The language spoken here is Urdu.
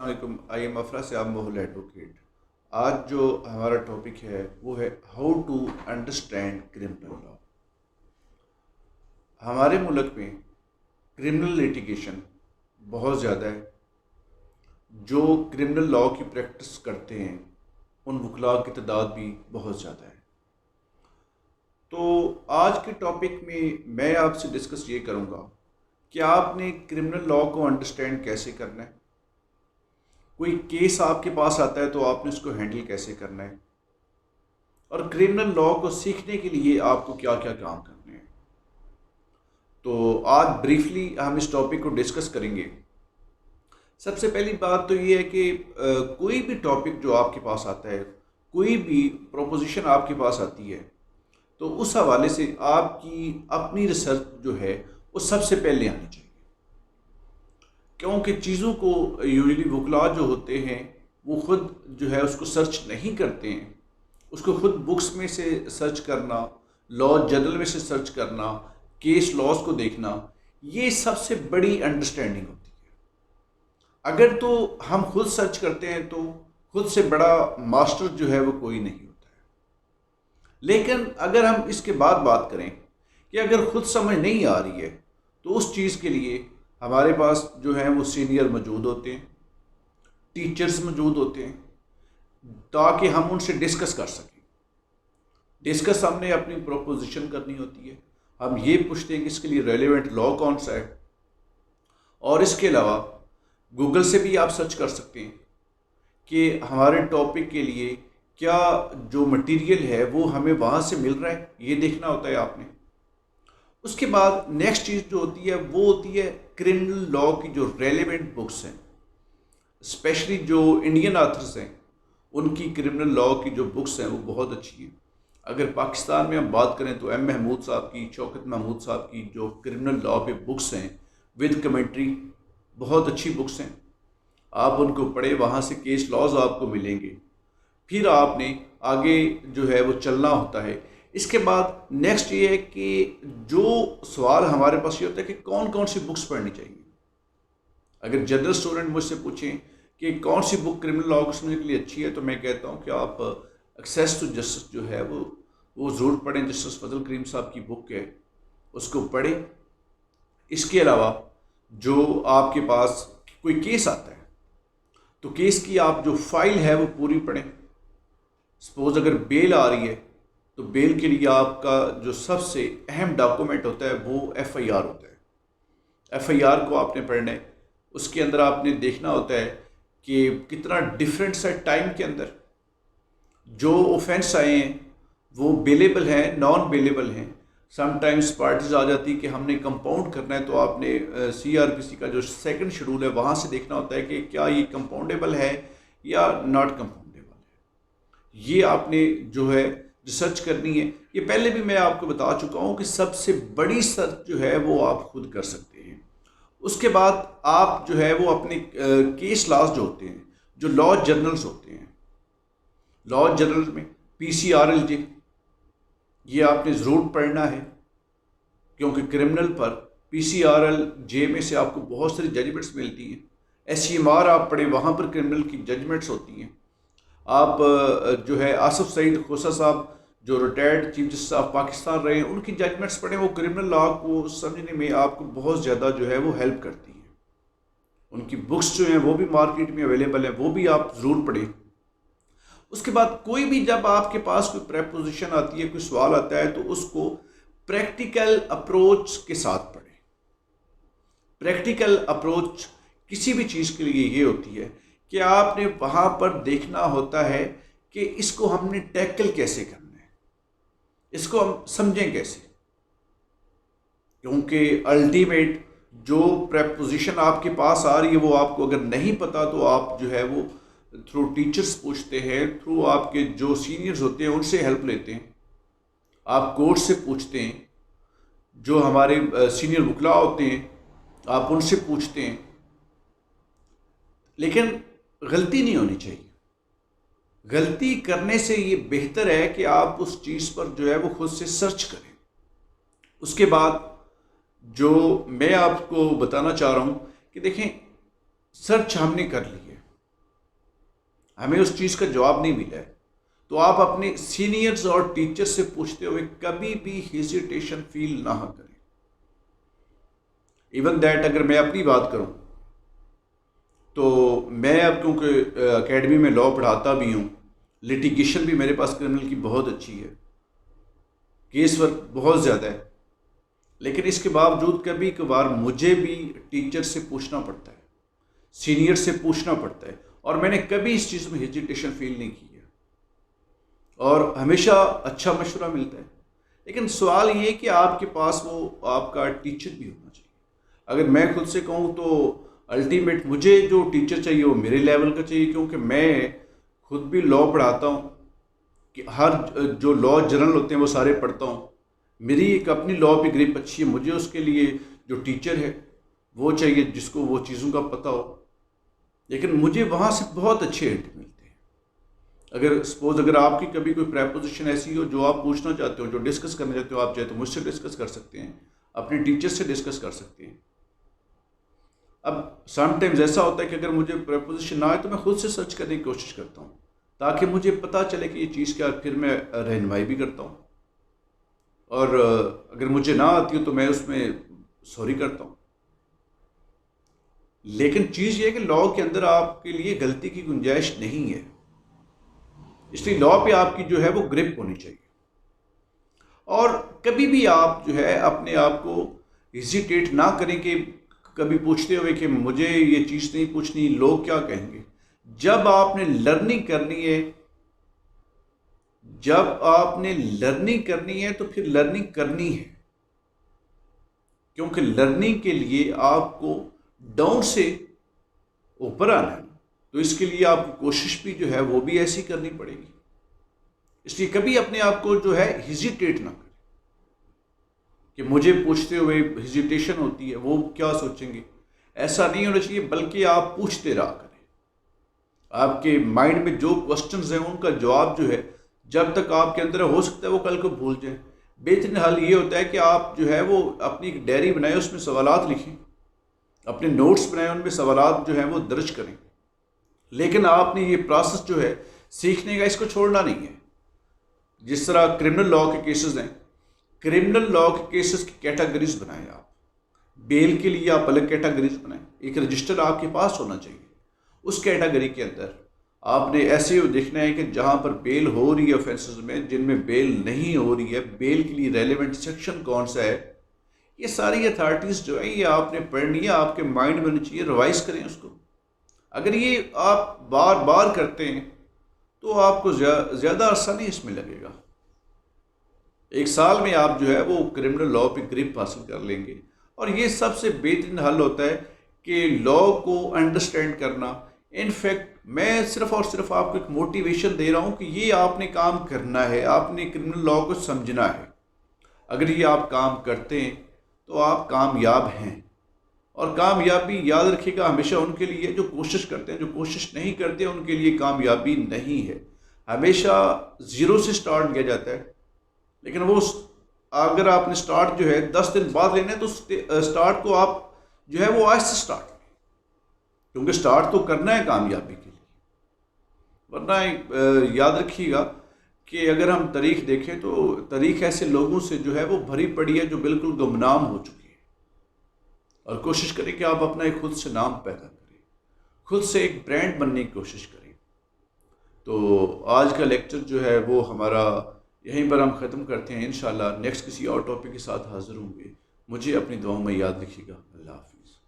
السلام علیکم، آئی ایم افرا سے آپ ماحول ایڈوکیٹ۔ آج جو ہمارا ٹاپک ہے وہ ہے how to understand criminal law. ہمارے ملک میں کرمنل لیٹیگیشن بہت زیادہ ہے۔ جو کرمنل لا کی پریکٹس کرتے ہیں ان وکلاء کی تعداد بھی بہت زیادہ ہے۔ تو آج کے ٹاپک میں آپ سے ڈسکس یہ کروں گا کہ آپ نے کرمنل لا کو انڈرسٹینڈ کیسے کرنا ہے، کوئی کیس آپ کے پاس آتا ہے تو آپ نے اس کو ہینڈل کیسے کرنا ہے، اور کرمنل لا کو سیکھنے کے لیے آپ کو کیا کیا کام کرنے ہیں۔ تو آج بریفلی ہم اس ٹاپک کو ڈسکس کریں گے۔ سب سے پہلی بات تو یہ ہے کہ کوئی بھی ٹاپک جو آپ کے پاس آتا ہے، کوئی بھی پروپوزیشن آپ کے پاس آتی ہے، تو اس حوالے سے آپ کی اپنی ریسرچ جو ہے وہ سب سے پہلے آنی چاہیے، کیونکہ چیزوں کو یوزلی وکلاء جو ہوتے ہیں وہ خود جو ہے اس کو سرچ نہیں کرتے ہیں۔ اس کو خود بکس میں سے سرچ کرنا، لا جرنل میں سے سرچ کرنا، کیس لاس کو دیکھنا، یہ سب سے بڑی انڈرسٹینڈنگ ہوتی ہے۔ اگر تو ہم خود سرچ کرتے ہیں تو خود سے بڑا ماسٹر جو ہے وہ کوئی نہیں ہوتا ہے۔ لیکن اگر ہم اس کے بعد بات کریں کہ اگر خود سمجھ نہیں آ رہی ہے تو اس چیز کے لیے ہمارے پاس جو ہیں وہ سینئر موجود ہوتے ہیں، ٹیچرز موجود ہوتے ہیں، تاکہ ہم ان سے ڈسکس کر سکیں۔ ڈسکس ہم نے اپنی پروپوزیشن کرنی ہوتی ہے، ہم یہ پوچھتے ہیں کہ اس کے لیے ریلیونٹ لا کون سا ہے، اور اس کے علاوہ گوگل سے بھی آپ سرچ کر سکتے ہیں کہ ہمارے ٹاپک کے لیے کیا جو مٹیریل ہے وہ ہمیں وہاں سے مل رہا ہے، یہ دیکھنا ہوتا ہے آپ نے۔ اس کے بعد نیکسٹ چیز جو ہوتی ہے وہ ہوتی ہے کرمنل لا کی جو ریلیونٹ بکس ہیں، اسپیشلی جو انڈین آتھرس ہیں ان کی کرمنل لا کی جو بکس ہیں وہ بہت اچھی ہیں۔ اگر پاکستان میں ہم بات کریں تو ایم محمود صاحب کی، شوکت محمود صاحب کی جو کرمنل لا پہ بکس ہیں ود کمنٹری، بہت اچھی بکس ہیں۔ آپ ان کو پڑھیں، وہاں سے کیس لاز آپ کو ملیں گے۔ پھر آپ نے آگے جو ہے وہ چلنا ہوتا ہے۔ اس کے بعد نیکسٹ یہ ہے کہ جو سوال ہمارے پاس یہ ہوتا ہے کہ کون کون سی بکس پڑھنی چاہیے۔ اگر جنرل اسٹوڈنٹ مجھ سے پوچھیں کہ کون سی بک کرمنل لا کو سمجھنے کے لیے اچھی ہے، تو میں کہتا ہوں کہ آپ ایکسیس ٹو جسٹس جو ہے وہ ضرور پڑھیں۔ جسٹس فضل کریم صاحب کی بک ہے، اس کو پڑھیں۔ اس کے علاوہ جو آپ کے پاس کوئی کیس آتا ہے تو کیس کی آپ جو فائل ہے وہ پوری پڑھیں۔ سپوز اگر بیل آ رہی ہے تو بیل کے لیے آپ کا جو سب سے اہم ڈاکومنٹ ہوتا ہے وہ ایف آئی آر ہوتا ہے۔ ایف آئی آر کو آپ نے پڑھنا ہے۔ اس کے اندر آپ نے دیکھنا ہوتا ہے کہ کتنا ڈفرینس ہے ٹائم کے اندر، جو اوفینس آئے ہیں وہ بیلیبل ہیں، نان بیلیبل ہیں۔ سم ٹائمز پارٹیز آ جاتی کہ ہم نے کمپاؤنڈ کرنا ہے، تو آپ نے سی آر پی سی کا جو سیکنڈ شیڈول ہے وہاں سے دیکھنا ہوتا ہے کہ کیا یہ کمپاؤنڈیبل ہے یا ناٹ کمپاؤنڈیبل ہے۔ یہ آپ نے جو ہے ریسرچ کرنی ہے۔ یہ پہلے بھی میں آپ کو بتا چکا ہوں کہ سب سے بڑی سرچ جو ہے وہ آپ خود کر سکتے ہیں۔ اس کے بعد آپ جو ہے وہ اپنے کیس لاز جو ہوتے ہیں، جو لا جرنلز ہوتے ہیں، لا جرنل میں پی سی آر ایل جے، یہ آپ نے ضرور پڑھنا ہے، کیونکہ کرمنل پر پی سی آر ایل جے میں سے آپ کو بہت ساری ججمنٹس ملتی ہیں۔ ایس سی ایم آر آپ پڑھیں، وہاں پر کرمنل کی ججمنٹس ہوتی ہیں۔ آپ جو ہے آصف سعید کھوسہ صاحب جو retired chief justice of Pakistan رہے ہیں، ان کی ججمنٹس پڑھیں، وہ کرمنل لا کو سمجھنے میں آپ کو بہت زیادہ جو ہے وہ ہیلپ کرتی ہیں۔ ان کی بکس جو ہیں وہ بھی مارکیٹ میں اویلیبل ہیں، وہ بھی آپ ضرور پڑھیں۔ اس کے بعد کوئی بھی جب آپ کے پاس کوئی پریپوزیشن آتی ہے، کوئی سوال آتا ہے، تو اس کو پریکٹیکل اپروچ کے ساتھ پڑھیں۔ پریکٹیکل اپروچ کسی بھی چیز کے لیے یہ ہوتی ہے کہ آپ نے وہاں پر دیکھنا ہوتا ہے کہ اس کو ہم نے ٹیکل کیسے کرنا ہے، اس کو ہم سمجھیں کیسے، کیونکہ الٹیمیٹ جو پریپوزیشن آپ کے پاس آ رہی ہے وہ آپ کو اگر نہیں پتا تو آپ جو ہے وہ تھرو ٹیچرز پوچھتے ہیں، تھرو آپ کے جو سینئرز ہوتے ہیں ان سے ہیلپ لیتے ہیں، آپ کورٹ سے پوچھتے ہیں، جو ہمارے سینئر وکلاء ہوتے ہیں آپ ان سے پوچھتے ہیں۔ لیکن غلطی نہیں ہونی چاہیے۔ غلطی کرنے سے یہ بہتر ہے کہ آپ اس چیز پر جو ہے وہ خود سے سرچ کریں۔ اس کے بعد جو میں آپ کو بتانا چاہ رہا ہوں کہ دیکھیں، سرچ ہم نے کر لی ہے، ہمیں اس چیز کا جواب نہیں ملا ہے، تو آپ اپنے سینئرز اور ٹیچر سے پوچھتے ہوئے کبھی بھی ہیزیٹیشن فیل نہ کریں. ایون دیٹ اگر میں اپنی بات کروں تو میں اب کیونکہ اکیڈمی میں لاء پڑھاتا بھی ہوں، لٹیگیشن بھی میرے پاس کرمنل کی بہت اچھی ہے، کیس ورک بہت زیادہ ہے، لیکن اس کے باوجود کبھی کبھار مجھے بھی ٹیچر سے پوچھنا پڑتا ہے، سینئر سے پوچھنا پڑتا ہے، اور میں نے کبھی اس چیز میں ہیزیٹیشن فیل نہیں کی ہے، اور ہمیشہ اچھا مشورہ ملتا ہے. لیکن سوال یہ کہ آپ کے پاس وہ آپ کا ٹیچر بھی ہونا چاہیے. اگر میں خود سے کہوں تو الٹیمیٹ مجھے جو ٹیچر چاہیے وہ میرے لیول کا چاہیے، کیونکہ میں خود بھی لاء پڑھاتا ہوں، کہ ہر جو لاء جنرل ہوتے ہیں وہ سارے پڑھتا ہوں. میری ایک اپنی لاء پہ گرپ اچھی ہے، مجھے اس کے لیے جو ٹیچر ہے وہ چاہیے جس کو وہ چیزوں کا پتہ ہو. لیکن مجھے وہاں سے بہت اچھے ہنٹ ملتے ہیں. اگر آپ کی کبھی کوئی پریپوزیشن ایسی ہو جو آپ پوچھنا چاہتے ہو، جو ڈسکس کرنا چاہتے ہو، آپ چاہے تو مجھ سے ڈسکس کر سکتے ہیں، اپنے ٹیچر سے ڈسکس کر سکتے ہیں. اب سم ٹائمز ایسا ہوتا ہے کہ اگر مجھے پریپوزیشن نہ آئے تو میں خود سے سرچ کرنے کی کوشش کرتا ہوں تاکہ مجھے پتہ چلے کہ یہ چیز کیا، پھر میں رہنمائی بھی کرتا ہوں، اور اگر مجھے نہ آتی ہو تو میں اس میں سوری کرتا ہوں. لیکن چیز یہ ہے کہ لاء کے اندر آپ کے لیے غلطی کی گنجائش نہیں ہے، اس لیے لاء پہ آپ کی جو ہے وہ گرپ ہونی چاہیے. اور کبھی بھی آپ جو ہے اپنے آپ کو ہیزیٹیٹ نہ کریں کہ کبھی پوچھتے ہوئے کہ مجھے یہ چیز نہیں پوچھنی، لوگ کیا کہیں گے. جب آپ نے لرننگ کرنی ہے، تو پھر لرننگ کرنی ہے، کیونکہ لرننگ کے لیے آپ کو ڈاؤن سے اوپر آنا ہے، تو اس کے لیے آپ کی کوشش بھی جو ہے وہ بھی ایسی کرنی پڑے گی. اس لیے کبھی اپنے آپ کو جو ہے ہیزیٹیٹ نہ کریں کہ مجھے پوچھتے ہوئے ہیزیٹیشن ہوتی ہے، وہ کیا سوچیں گے. ایسا نہیں ہونا چاہیے، بلکہ آپ پوچھتے رہا کریں. آپ کے مائنڈ میں جو کوسچنز ہیں ان کا جواب جو ہے جب تک آپ کے اندر ہو سکتا ہے وہ کل کو بھول جائیں. بہترین حل یہ ہوتا ہے کہ آپ جو ہے وہ اپنی ایک ڈائری بنائیں، اس میں سوالات لکھیں، اپنے نوٹس بنائیں، ان میں سوالات جو ہیں وہ درج کریں. لیکن آپ نے یہ پروسیس جو ہے سیکھنے کا، اس کو چھوڑنا نہیں ہے. جس طرح کرمنل لاء کے کیسز ہیں، کرمنل لاء کے کیسز کی کیٹیگریز بنائیں. آپ بیل کے لیے آپ الگ کیٹیگریز بنائیں. ایک رجسٹر آپ کے پاس ہونا چاہیے. اس کیٹیگری کے اندر آپ نے ایسے دیکھنا ہے کہ جہاں پر بیل ہو رہی ہے آفینسز میں، جن میں بیل نہیں ہو رہی ہے، بیل کے لیے ریلیونٹ سیکشن کون سا ہے. یہ ساری اتھارٹیز جو ہیں یہ آپ نے پڑھنی ہے، آپ کے مائنڈ میں ہونی چاہیے. ریوائز کریں اس کو. اگر یہ آپ بار بار کرتے ہیں تو آپ کو زیادہ عرصہ نہیں اس میں لگے گا. 1 سال میں آپ جو ہے وہ کرمنل لاء پہ گرپ حاصل کر لیں گے. اور یہ سب سے بہترین حل ہوتا ہے کہ لاء کو انڈرسٹینڈ کرنا. انفیکٹ میں صرف اور صرف آپ کو ایک موٹیویشن دے رہا ہوں کہ یہ آپ نے کام کرنا ہے، آپ نے کرمنل لاء کو سمجھنا ہے. اگر یہ آپ کام کرتے ہیں تو آپ کامیاب ہیں. اور کامیابی یاد رکھیے گا ہمیشہ ان کے لیے جو کوشش کرتے ہیں، جو کوشش نہیں کرتے ان کے لیے کامیابی نہیں ہے. ہمیشہ زیرو سے سٹارٹ کیا جاتا ہے، لیکن وہ اگر آپ نے سٹارٹ جو ہے 10 دن بعد لینا ہے تو سٹارٹ کو آپ جو ہے وہ آہستہ سٹارٹ کریں، کیونکہ سٹارٹ تو کرنا ہے کامیابی کے لیے. ورنہ یاد رکھیے گا کہ اگر ہم تاریخ دیکھیں تو تاریخ ایسے لوگوں سے جو ہے وہ بھری پڑی ہے جو بالکل گمنام ہو چکی ہے. اور کوشش کریں کہ آپ اپنا ایک خود سے نام پیدا کریں، خود سے ایک برانڈ بننے کی کوشش کریں. تو آج کا لیکچر جو ہے وہ ہمارا یہیں پر ہم ختم کرتے ہیں. انشاءاللہ نیکسٹ کسی اور ٹاپک کے ساتھ حاضر ہوں گے. مجھے اپنی دعاؤں میں یاد رکھیے گا. اللہ حافظ.